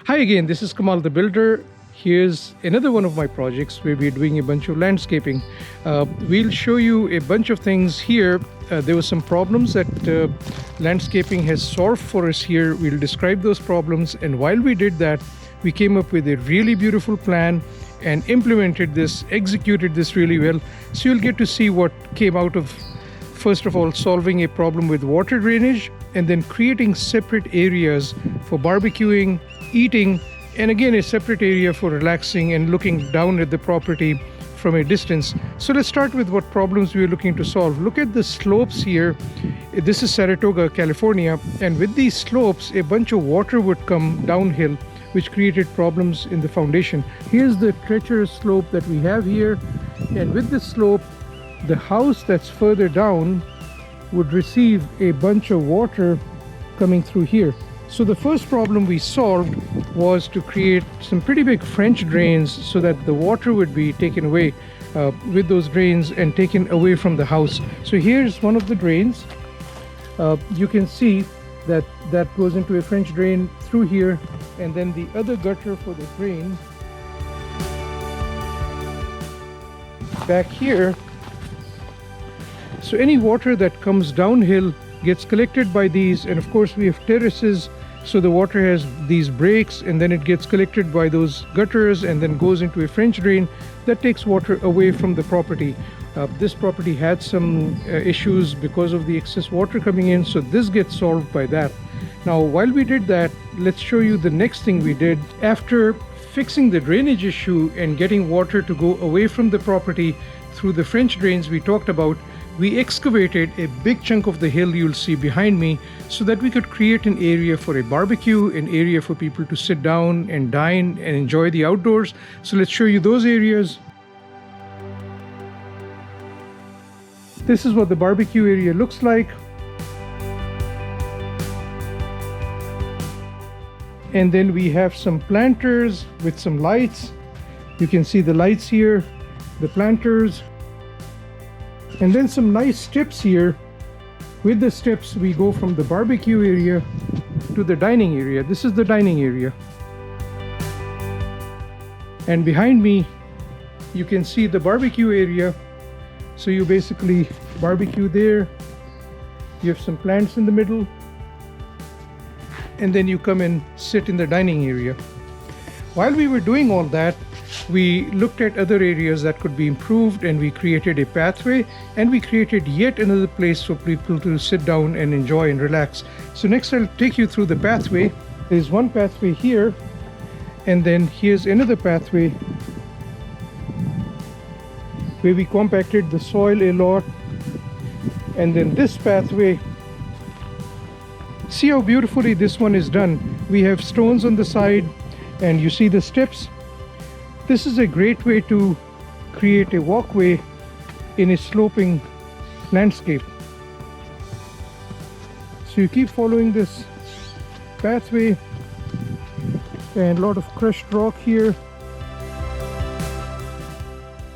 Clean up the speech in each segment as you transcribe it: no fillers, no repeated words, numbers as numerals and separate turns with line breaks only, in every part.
Hi again, this is Kamal the Builder. Here's another one of my projects where we're doing a bunch of landscaping. We'll show you a bunch of things here. There were some problems that landscaping has solved for us here. We'll describe those problems, and while we did that, we came up with a really beautiful plan and implemented this, executed this really well. So you'll get to see what came out of, first of all, solving a problem with water drainage, and then creating separate areas for barbecuing, eating, and again a separate area for relaxing and looking down at the property from a distance. So let's start with what problems we are looking to solve. Look at the slopes here. This is Saratoga, California, and with these slopes a bunch of water would come downhill, which created problems in the foundation. Here's the treacherous slope that we have here, and with this slope the house that's further down would receive a bunch of water coming through here. So the first problem we solved was to create some pretty big French drains so that the water would be taken away with those drains and taken away from the house. So here's one of the drains. You can see that goes into a French drain through here, and then the other gutter for the drain back here. So any water that comes downhill gets collected by these, and of course we have terraces, so the water has these breaks, and then it gets collected by those gutters and then goes into a French drain that takes water away from the property. This property had some issues because of the excess water coming in, so this gets solved by that. Now while we did that, let's show you the next thing we did. After fixing the drainage issue and getting water to go away from the property through the French drains we talked about, we excavated a big chunk of the hill you'll see behind me so that we could create an area for a barbecue, an area for people to sit down and dine and enjoy the outdoors. So let's show you those areas. This is what the barbecue area looks like. And then we have some planters with some lights. You can see the lights here, the planters. And then some nice steps here. With the steps we go from the barbecue area to the dining area. This is the dining area. And behind me you can see the barbecue area. So you basically barbecue there. You have some plants in the middle, and then you come and sit in the dining area. While we were doing all that, we looked at other areas that could be improved, and we created a pathway, and we created yet another place for people to sit down and enjoy and relax. So next I'll take you through the pathway. There's one pathway here, and then here's another pathway where we compacted the soil a lot. And then this pathway, see how beautifully this one is done. We have stones on the side, and you see the steps. This is a great way to create a walkway in a sloping landscape. So you keep following this pathway, and a lot of crushed rock here.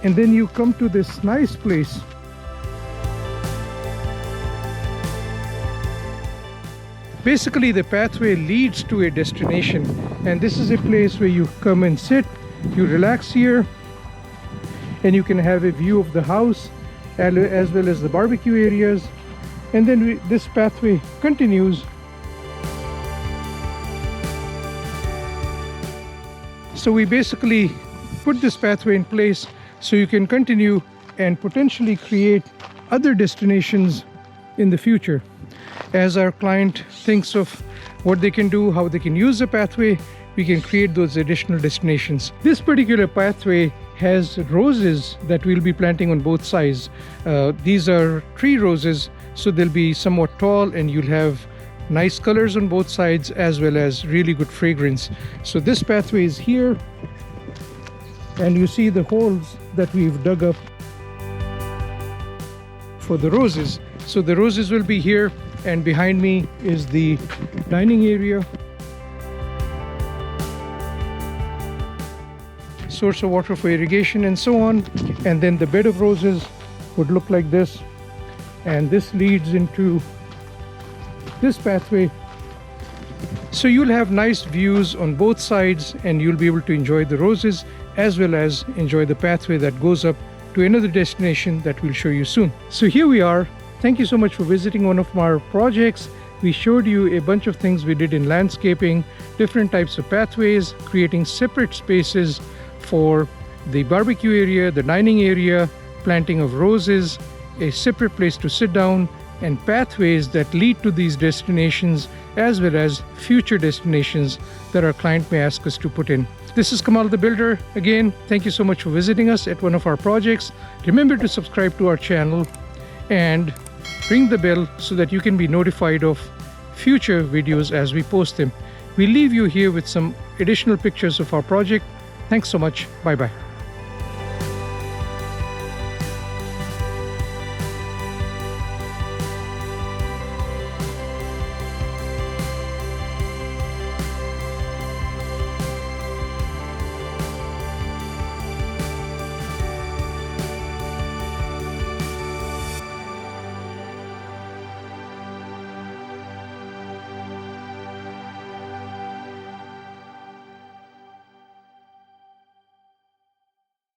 And then you come to this nice place. Basically the pathway leads to a destination, and this is a place where you come and sit, you relax here, and you can have a view of the house as well as the barbecue areas. And then this pathway continues. So we basically put this pathway in place so you can continue and potentially create other destinations in the future. As our client thinks of what they can do, how they can use the pathway, we can create those additional destinations. This particular pathway has roses that we'll be planting on both sides. These are tree roses, so they'll be somewhat tall, and you'll have nice colors on both sides as well as really good fragrance. So this pathway is here, and you see the holes that we've dug up for the roses. So the roses will be here, and behind me is the dining area. Source of water for irrigation and so on. And then the bed of roses would look like this, and this leads into this pathway So you'll have nice views on both sides, and you'll be able to enjoy the roses as well as enjoy the pathway that goes up to another destination that we'll show you soon. So here we are. Thank you so much for visiting one of our projects. We showed you a bunch of things we did in landscaping, different types of pathways, creating separate spaces for the barbecue area, the dining area, planting of roses, a separate place to sit down, and pathways that lead to these destinations as well as future destinations that our client may ask us to put in. This is Kamal the Builder. Again, thank you so much for visiting us at one of our projects. Remember to subscribe to our channel and ring the bell so that you can be notified of future videos as we post them. We leave you here with some additional pictures of our project. Thanks so much. Bye-bye.